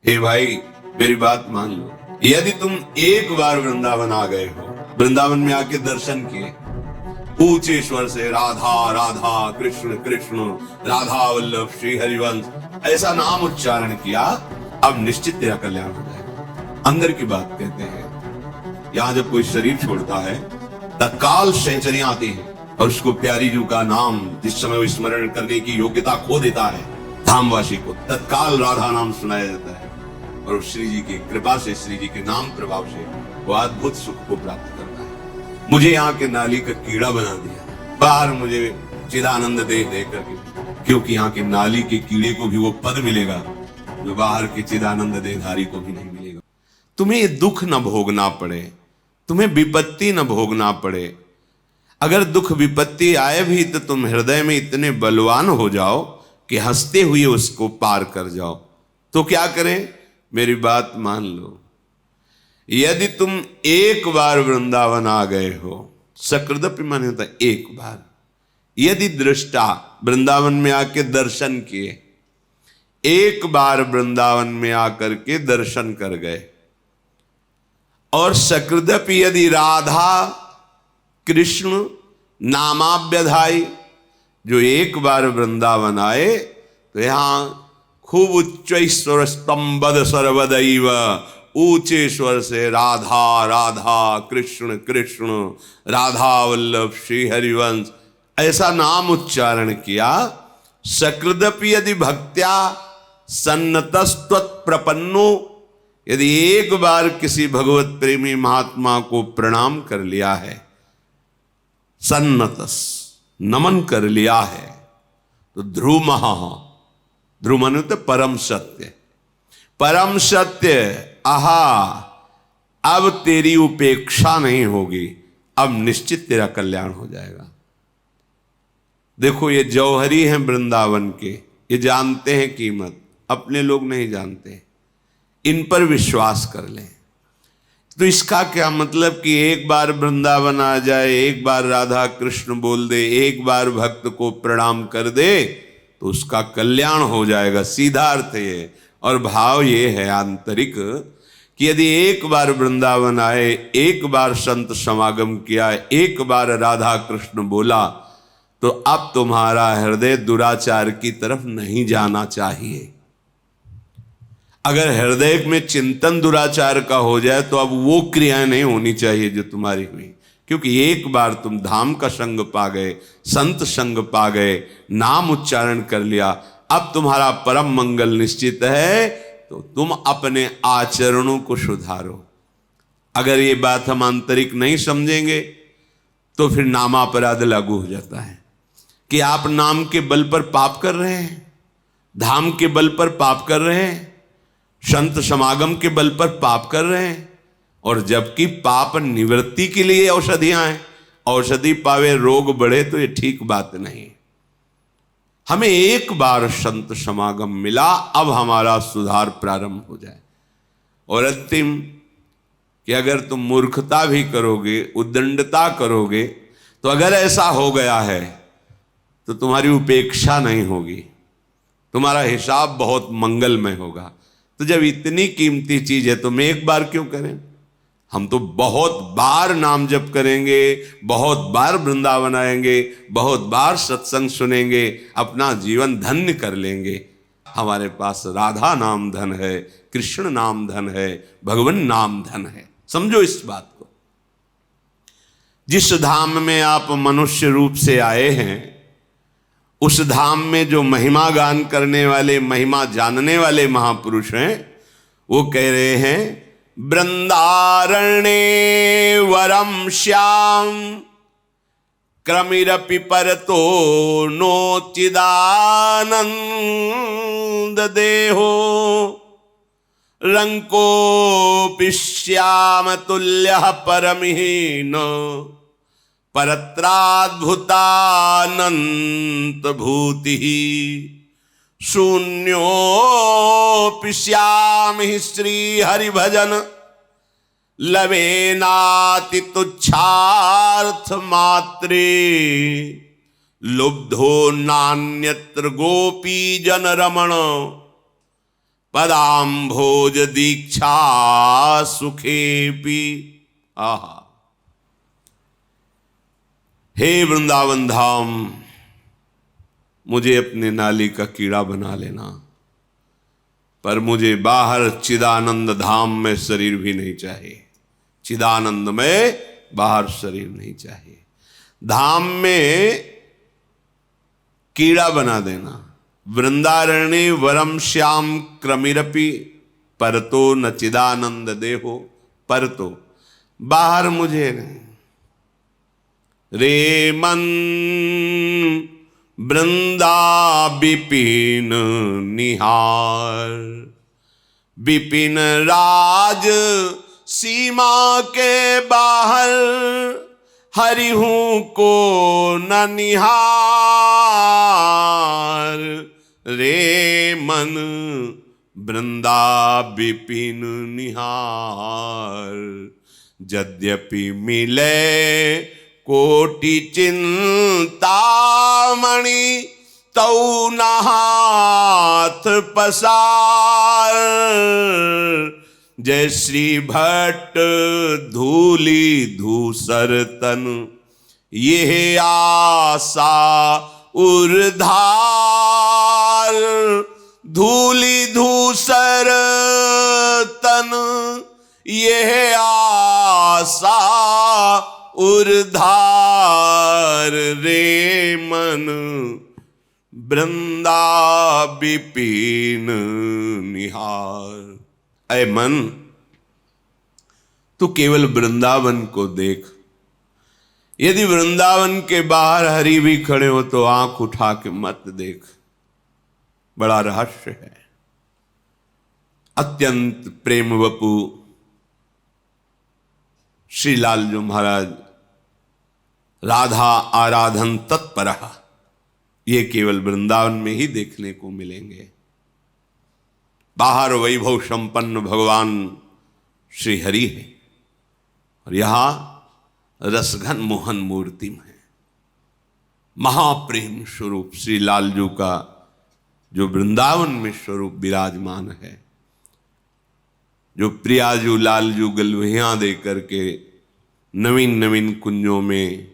हे भाई, मेरी बात मान लो। यदि तुम एक बार वृंदावन आ गए हो, वृंदावन में आके दर्शन किए, ऊंचे स्वर से राधा राधा कृष्ण कृष्ण राधा वल्लभ श्री हरिवंश ऐसा नाम उच्चारण किया, अब निश्चित तेरा कल्याण हो जाएगा। अंदर की बात कहते हैं, यहां जब कोई शरीर छोड़ता है तत्काल सेंचुरियां आती हैं और उसको प्यारी जू का नाम जिस समय वो स्मरण करने की योग्यता खो देता है, धामवासी को तत्काल राधा नाम सुनाया जाता है और श्री जी की कृपा से, श्री जी के नाम प्रभाव से वो अद्भुत सुख को प्राप्त करता है। मुझे यहाँ के नाली का कीड़ा बना दिया, बाहर मुझे चिदानंद दे करके, क्योंकि यहाँ के नाली के कीड़े को भी वो पद मिलेगा जो बाहर के चिदानंद देधारी को भी नहीं मिलेगा। तुम्हें ये दुख न भोगना पड़े, तुम्हें विपत्ति न भोगना पड़े। अगर दुख विपत्ति आए भी तो तुम हृदय में इतने बलवान हो जाओ कि हंसते हुए उसको पार कर जाओ। तो क्या करें? मेरी बात मान लो। यदि तुम एक बार वृंदावन आ गए हो, सकृदपि माने होता एक बार, यदि दृष्टा वृंदावन में आके दर्शन किए, एक बार वृंदावन में आकर के दर्शन कर गए, और सकृदपि यदि राधा कृष्ण नामाभ्यधाई, जो एक बार वृंदावन आए तो यहां खूब उच्च स्वर स्तंभद सर्वदैव, ऊंचे स्वर से राधा राधा कृष्ण कृष्ण राधा वल्लभ श्री हरिवंश ऐसा नाम उच्चारण किया। सकृदपि यदि भक्त्या सन्नतस्त्वत् प्रपन्नो, यदि एक बार किसी भगवत प्रेमी महात्मा को प्रणाम कर लिया है, सन्नतस नमन कर लिया है, तो ध्रुमः, ध्रुमन तो परम सत्य, परम सत्य, आहा अब तेरी उपेक्षा नहीं होगी, अब निश्चित तेरा कल्याण हो जाएगा। देखो ये जौहरी हैं वृंदावन के, ये जानते हैं कीमत, अपने लोग नहीं जानते, इन पर विश्वास कर लें। तो इसका क्या मतलब कि एक बार वृंदावन आ जाए, एक बार राधा कृष्ण बोल दे, एक बार भक्त को प्रणाम कर दे तो उसका कल्याण हो जाएगा, सीधा अर्थ ये। और भाव ये है आंतरिक कि यदि एक बार वृंदावन आए, एक बार संत समागम किया, एक बार राधा कृष्ण बोला, तो अब तुम्हारा हृदय दुराचार की तरफ नहीं जाना चाहिए। अगर हृदय में चिंतन दुराचार का हो जाए तो अब वो क्रियाएं नहीं होनी चाहिए जो तुम्हारी हुई, क्योंकि एक बार तुम धाम का संग पा गए, संत संग पा गए, नाम उच्चारण कर लिया, अब तुम्हारा परम मंगल निश्चित है, तो तुम अपने आचरणों को सुधारो। अगर ये बात हम आंतरिक नहीं समझेंगे तो फिर नामापराध लागू हो जाता है कि आप नाम के बल पर पाप कर रहे हैं, धाम के बल पर पाप कर रहे हैं, संत समागम के बल पर पाप कर रहे हैं, और जबकि पाप निवृत्ति के लिए औषधियां हैं, औषधि पावे रोग बढ़े, तो ये ठीक बात नहीं। हमें एक बार संत समागम मिला, अब हमारा सुधार प्रारंभ हो जाए। और अंतिम कि अगर तुम मूर्खता भी करोगे, उद्दंडता करोगे, तो अगर ऐसा हो गया है तो तुम्हारी उपेक्षा नहीं होगी, तुम्हारा हिसाब बहुत मंगलमय होगा। तो जब इतनी कीमती चीज है तो हम एक बार क्यों करें? हम तो बहुत बार नाम जप करेंगे, बहुत बार वृंदावन आएंगे, बहुत बार सत्संग सुनेंगे, अपना जीवन धन्य कर लेंगे। हमारे पास राधा नाम धन है, कृष्ण नाम धन है, भगवान नाम धन है। समझो इस बात को। जिस धाम में आप मनुष्य रूप से आए हैं, उस धाम में जो महिमा गान करने वाले, महिमा जानने वाले महापुरुष हैं, वो कह रहे हैं, वृंदारण्ये वरम श्याम क्रमिरपि परतो नोचिदानंद देहो रंकोऽपि श्याम तुल्यः परमहीन परत्राद्भुतानंत भूति शून्योऽपि श्यामि श्री हरिभजन लवेनाति तुच्छार्थ मात्रे लुब्धो नान्यत्र गोपी जन रमण पदाम्भोज दीक्षा सुखेपि। आहा, हे वृंदावन धाम, मुझे अपने नाली का कीड़ा बना लेना, पर मुझे बाहर चिदानंद धाम में शरीर भी नहीं चाहिए। चिदानंद में बाहर शरीर नहीं चाहिए। धाम में कीड़ा बना देना। वृंदारण्य वरम श्याम क्रमिरपि परतो न चिदानंद देहो। परतो बाहर मुझे नहीं। रे मन वृंदा विपिन निहार, विपिन राज सीमा के बाहर, हरिहूं को न निहार। रे मन वृंदा विपिन निहार, यद्यपि मिले कोटि चिंतामणि, तौ न हाथ पसार। जय श्री भट्ट धूली धूसर तन, ये आशा उर्धार। धूली धूसर तन, ये आशा उर्धार। रे मन वृंदा विपिन निहार। ऐ मन, तू केवल वृंदावन को देख। यदि वृंदावन के बाहर हरि भी खड़े हो तो आंख उठा के मत देख। बड़ा रहस्य है। अत्यंत प्रेम वपु श्री लालजू महाराज राधा आराधन तत्पर, ये केवल वृंदावन में ही देखने को मिलेंगे। बाहर वैभव संपन्न भगवान श्री हरि है और यहां रसघन मोहन मूर्ति में महाप्रेम स्वरूप श्री लालजू का जो वृंदावन में स्वरूप विराजमान है, जो प्रियाजू लालजू गलवहियां दे करके नवीन नवीन कुंजों में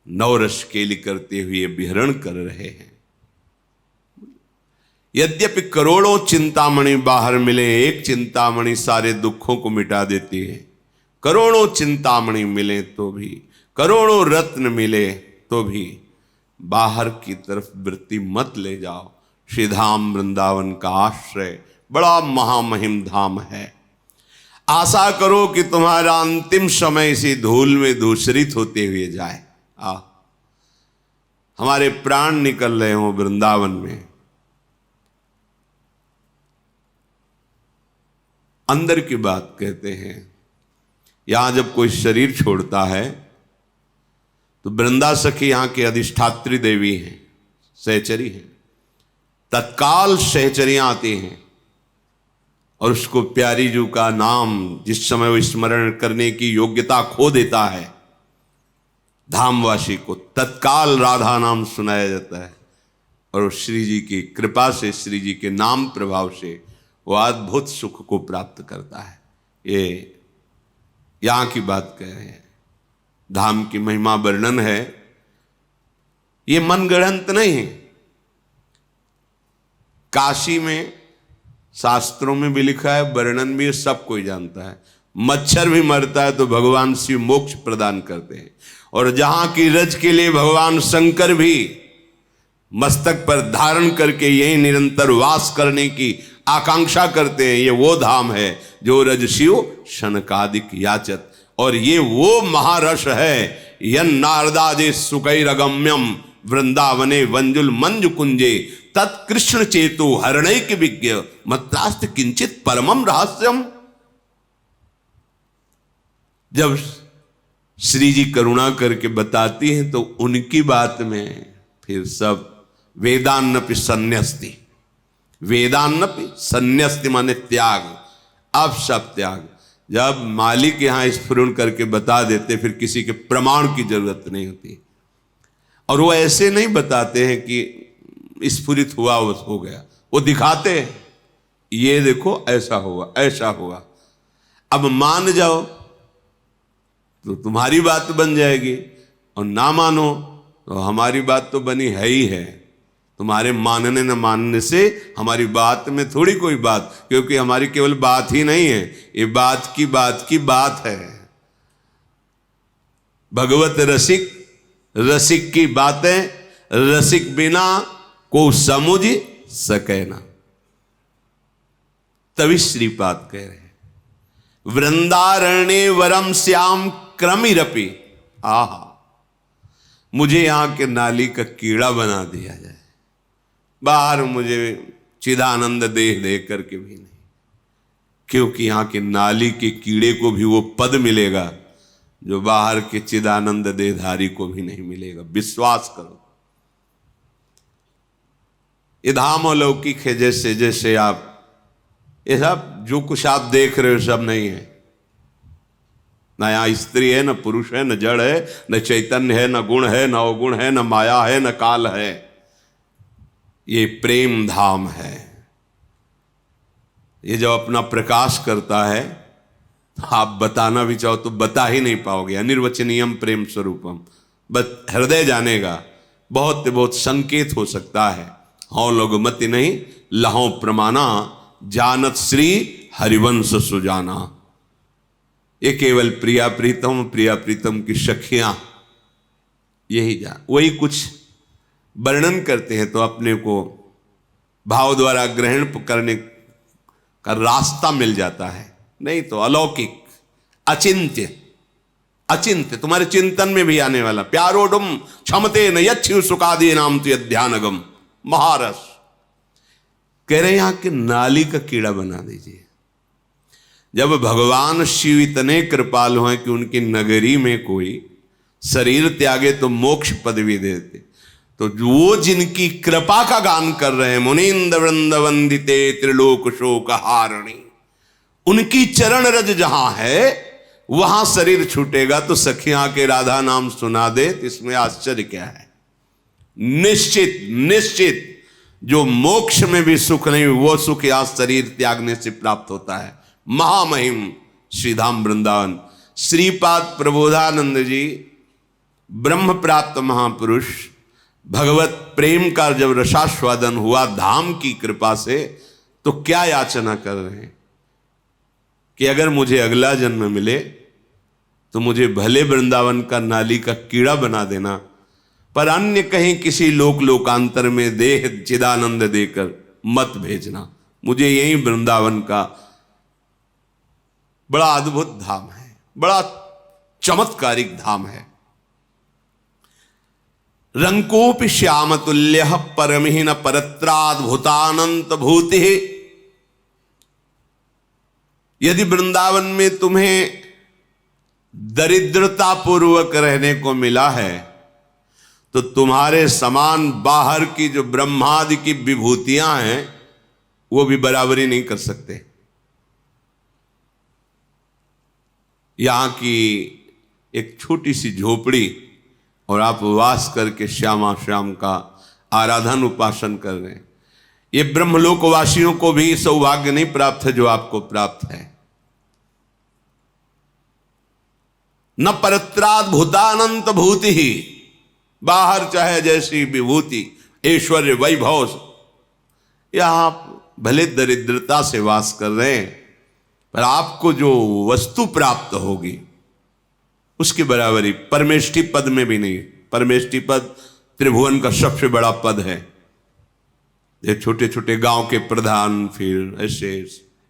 नवरस केली करते हुए विहरण कर रहे हैं। यद्यपि करोड़ों चिंतामणि बाहर मिले, एक चिंतामणि सारे दुखों को मिटा देती है। करोड़ों चिंतामणि मिले तो भी, करोड़ों रत्न मिले तो भी बाहर की तरफ वृत्ति मत ले जाओ। श्री धाम वृंदावन का आश्रय बड़ा महामहिम धाम है। आशा करो कि तुम्हारा अंतिम समय इसी धूल में धूसरित होते हुए जाए। हमारे प्राण निकल रहे हो वृंदावन में। अंदर की बात कहते हैं, यहां जब कोई शरीर छोड़ता है तो वृंदा सखी यहां की अधिष्ठात्री देवी हैं, सहचरी हैं। तत्काल सहचरियां आती हैं और उसको प्यारी जू का नाम जिस समय वो स्मरण करने की योग्यता खो देता है, धामवासी को तत्काल राधा नाम सुनाया जाता है और श्री जी की कृपा से, श्री जी के नाम प्रभाव से वो अद्भुत सुख को प्राप्त करता है। ये यहां की बात कह रहे हैं। धाम की महिमा वर्णन है, ये मनगढ़ंत नहीं है। काशी में शास्त्रों में भी लिखा है, वर्णन भी सब कोई जानता है। मच्छर भी मरता है तो भगवान शिव मोक्ष प्रदान करते हैं। और जहां की रज के लिए भगवान शंकर भी मस्तक पर धारण करके यही निरंतर वास करने की आकांक्षा करते हैं। ये वो धाम है जो रज शिव शनकादिक याचत। और ये वो महारस है, यन नारदाजे सुकैरगम्यम वृंदावने वंजुल मंजु कुंजे तत्कृष्ण चेतु हरणैक विज्ञ मत्रास्त किंचित परमम रहस्यम। जब श्री जी करुणा करके बताती हैं तो उनकी बात में फिर सब वेदान्नपि संन्यस्ति। वेदान्नपि संन्यस्ति माने त्याग, अब सब त्याग। जब मालिक यहां स्फुरण करके बता देते फिर किसी के प्रमाण की जरूरत नहीं होती। और वो ऐसे नहीं बताते हैं कि स्फुरित हुआ हो गया, वो दिखाते हैं ये देखो ऐसा हुआ ऐसा हुआ, अब मान जाओ तो तुम्हारी बात बन जाएगी, और ना मानो तो हमारी बात तो बनी है ही है। तुम्हारे मानने न मानने से हमारी बात में थोड़ी कोई बात, क्योंकि हमारी केवल बात ही नहीं है, ये बात की बात है। भगवत रसिक, रसिक की बातें रसिक बिना को समझ सके ना। तभी श्रीपाद कह रहे हैं वृंदारण्य वरम श्याम क्रमिरपि, आहा मुझे यहां के नाली का कीड़ा बना दिया जाए, बाहर मुझे चिदानंद देह दे करके भी नहीं, क्योंकि यहां के नाली के कीड़े को भी वो पद मिलेगा जो बाहर के चिदानंद देहधारी को भी नहीं मिलेगा। विश्वास करो, ये धाम अलौकिक है। जैसे जैसे आप ये सब जो कुछ आप देख रहे हो सब नहीं है, न यहाँ स्त्री है, न पुरुष है, न जड़ है, न चैतन्य है, न गुण है, न अवगुण है, न माया है, न काल है। ये प्रेम धाम है। ये जब अपना प्रकाश करता है आप बताना भी चाहो तो बता ही नहीं पाओगे। अनिर्वचनीयम प्रेम स्वरूपम, बस हृदय जानेगा। बहुत बहुत संकेत हो सकता है, हौ लघुमति नहीं लहो प्रमाणा, जानत श्री हरिवंश सुजाना। ये केवल प्रिया प्रीतम की सखियां यही जान, वही कुछ वर्णन करते हैं तो अपने को भाव द्वारा ग्रहण करने का रास्ता मिल जाता है। नहीं तो अलौकिक, अचिंत्य, अचिंत्य तुम्हारे चिंतन में भी आने वाला। प्यारोडुम क्षमते न यच्छु सुखादि नाम तु यध्यानगम, महारस कह रहे यहां के नाली का कीड़ा बना दीजिए। जब भगवान शिव इतने कृपालु हैं कि उनकी नगरी में कोई शरीर त्यागे तो मोक्ष पदवी देते, तो वो जिनकी कृपा का गान कर रहे हैं, मुनींद्र वृंद वंदिते त्रिलोक शोक हारणी, उनकी चरण रज जहां है वहां शरीर छूटेगा तो सखियां के राधा नाम सुना दे, तो इसमें आश्चर्य क्या है। निश्चित निश्चित जो मोक्ष में भी सुख नहीं वो सुख या शरीर त्यागने से प्राप्त होता है। महामहिम श्रीधाम वृंदावन। श्रीपाद प्रबोधानंद जी ब्रह्म प्राप्त महापुरुष, भगवत प्रेम का जब रसास्वादन हुआ धाम की कृपा से, तो क्या याचना कर रहे हैं कि अगर मुझे अगला जन्म मिले तो मुझे भले वृंदावन का नाली का कीड़ा बना देना, पर अन्य कहीं किसी लोकांतर में देह चिदानंद देकर मत भेजना। मुझे यही वृंदावन का बड़ा अद्भुत धाम है, बड़ा चमत्कारिक धाम है। रंकोपि श्याम तुल्य परमहीन परत्राद्भुतानंत भूति। यदि वृंदावन में तुम्हें दरिद्रता पूर्वक रहने को मिला है तो तुम्हारे समान बाहर की जो ब्रह्मादि की विभूतियां हैं वो भी बराबरी नहीं कर सकते। यहां की एक छोटी सी झोपड़ी और आप वास करके श्यामा श्याम का आराधन उपासन कर रहे हैं, ये ब्रह्मलोकवासियों को भी सौभाग्य नहीं प्राप्त है जो आपको प्राप्त है। न परत्राद्भुतानंत भूति ही, बाहर चाहे जैसी विभूति ऐश्वर्य वैभव, यहां भले दरिद्रता से वास कर रहे हैं पर आपको जो वस्तु प्राप्त होगी उसकी बराबरी परमेष्टि पद में भी नहीं। परमेष्टि पद त्रिभुवन का सबसे बड़ा पद है। ये छोटे छोटे गांव के प्रधान, फिर ऐसे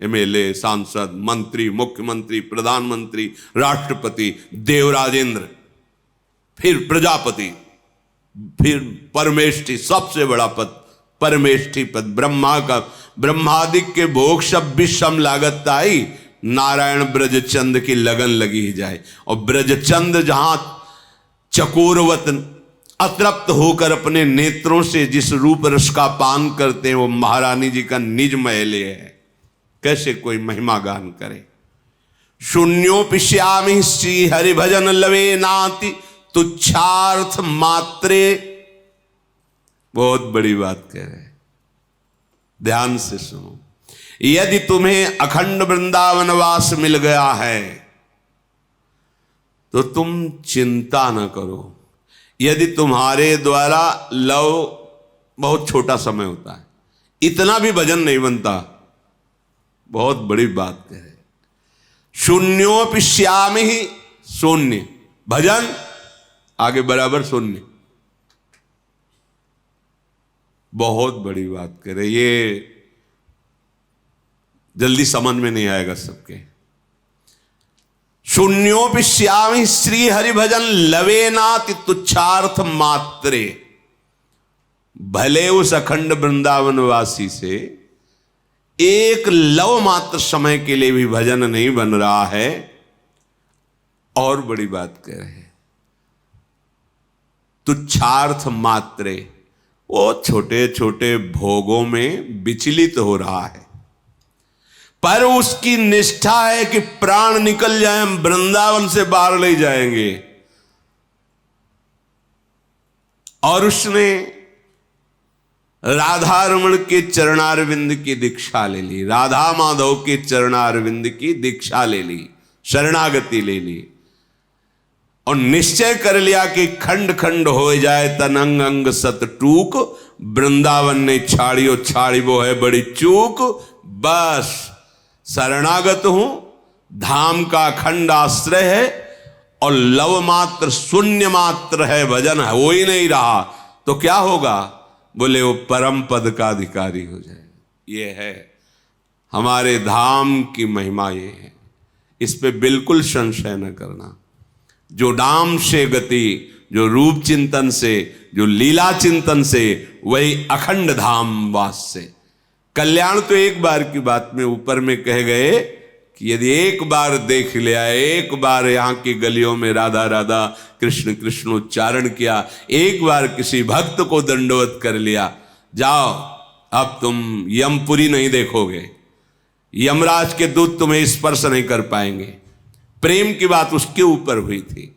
एमएलए, सांसद, मंत्री, मुख्यमंत्री, प्रधानमंत्री, राष्ट्रपति, देवराजेंद्र, फिर प्रजापति, फिर परमेष्टि, सबसे बड़ा पद परमेष्टि पद। ब्रह्मा का ब्रह्मादिक के भोग सब विषम लागत आई, नारायण ब्रजचंद की लगन लगी ही जाए। और ब्रजचंद जहां चकोरवत अतृप्त होकर अपने नेत्रों से जिस रूप रस का पान करते हैं वो महारानी जी का निज महले है। कैसे कोई महिमा गान करे। शून्योपिश्यामि श्री हरि भजन लवे नाति तुच्छार्थ मात्रे। बहुत बड़ी बात कह रहे हैं, ध्यान से सुनो। यदि तुम्हें अखंड वृंदावन वास मिल गया है तो तुम चिंता न करो। यदि तुम्हारे द्वारा लव बहुत छोटा समय होता है, इतना भी भजन नहीं बनता, बहुत बड़ी बात कहे। शून्योपि श्यामि ही शून्य, भजन आगे बराबर शून्य, बहुत बड़ी बात करे। ये जल्दी समझ में नहीं आएगा सबके। शून्योपि श्यामि श्री हरि भजन लवेनाति तुच्छार्थ मात्रे। भले उस अखंड वृंदावन वासी से एक लव मात्र समय के लिए भी भजन नहीं बन रहा है, और बड़ी बात कह रहे हैं, तुच्छार्थ मात्रे, वो छोटे छोटे भोगों में विचलित हो रहा है, पर उसकी निष्ठा है कि प्राण निकल जाए, हम वृंदावन से बाहर ले जाएंगे। और उसने राधा रमण के चरणारविंद की दीक्षा ले ली, राधा माधव के चरणारविंद की दीक्षा ले ली, शरणागति ले ली, और निश्चय कर लिया कि खंड खंड हो जाए तन अंग अंग सत टूक, वृंदावन ने छाड़ियो छाड़ी वो है बड़ी चूक। बस शरणागत हूं, धाम का अखंड आश्रय है, और लव मात्र शून्य मात्र है, भजन हो ही नहीं रहा, तो क्या होगा? बोले वो परम पद का अधिकारी हो जाए। ये है हमारे धाम की महिमा, ये है, इस पे बिल्कुल संशय न करना। जो नाम से गति, जो रूप चिंतन से, जो लीला चिंतन से, वही अखंड धाम वास से। कल्याण तो एक बार की बात में ऊपर में कह गए कि यदि एक बार देख लिया, एक बार यहाँ की गलियों में राधा राधा कृष्ण कृष्ण उच्चारण किया, एक बार किसी भक्त को दंडवत कर लिया, जाओ अब तुम यमपुरी नहीं देखोगे, यमराज के दूत तुम्हें स्पर्श नहीं कर पाएंगे। प्रेम की बात उसके ऊपर हुई थी।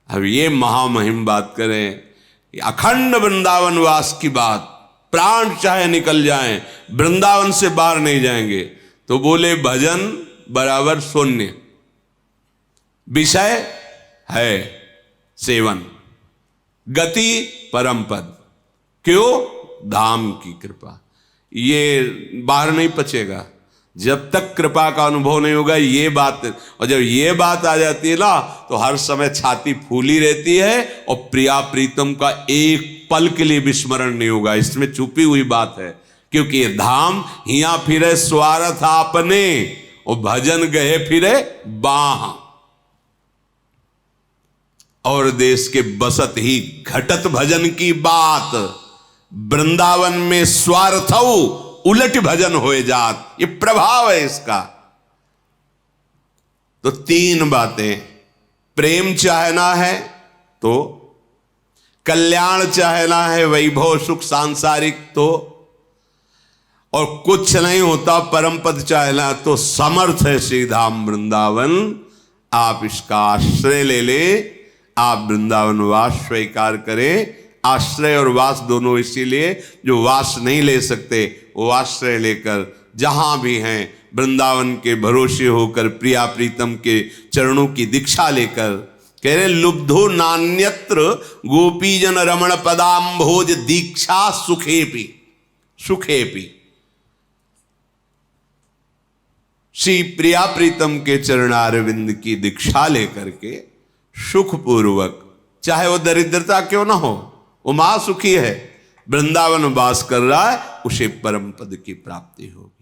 अब ये महामहिम बात करें, अखंड वृंदावन वास की बात, प्राण चाहे निकल जाएं, वृंदावन से बाहर नहीं जाएंगे, तो बोले भजन बराबर शून्य, विषय है सेवन, गति परम पद। क्यों? धाम की कृपा। ये बाहर नहीं पचेगा जब तक कृपा का अनुभव नहीं होगा ये बात। और जब ये बात आ जाती है ना, तो हर समय छाती फूली रहती है, और प्रिया प्रीतम का एक पल के लिए विस्मरण नहीं होगा। इसमें छुपी हुई बात है, क्योंकि ये धाम हिया फिरे स्वार्थ आपने, और भजन गए फिरे बाह, और देश के बसत ही घटत भजन की बात। वृंदावन में स्वार्थ उलट भजन होए जात, ये प्रभाव है इसका। तो तीन बातें, प्रेम चाहना है तो, कल्याण चाहना है, वैभव सुख सांसारिक तो, और कुछ नहीं होता परम पद चाहना तो समर्थ है श्री धाम वृंदावन। आप इसका आश्रय ले ले, आप वृंदावन वास स्वीकार करें। आश्रय और वास दोनों इसीलिए, जो वास नहीं ले सकते वो आश्रय लेकर जहां भी हैं वृंदावन के भरोसे होकर, प्रिया प्रीतम के चरणों की दीक्षा लेकर, कह रहे लुब्धो नान्यत्र गोपीजन रमण पदाम्भोज दीक्षा सुखेपि सुखेपि। श्री प्रिया प्रीतम के चरणारविंद की दीक्षा लेकर के सुखपूर्वक, चाहे वो दरिद्रता क्यों ना हो, वो महासुखी है, वृंदावन वास कर रहा है, उसे परम पद की प्राप्ति होगी।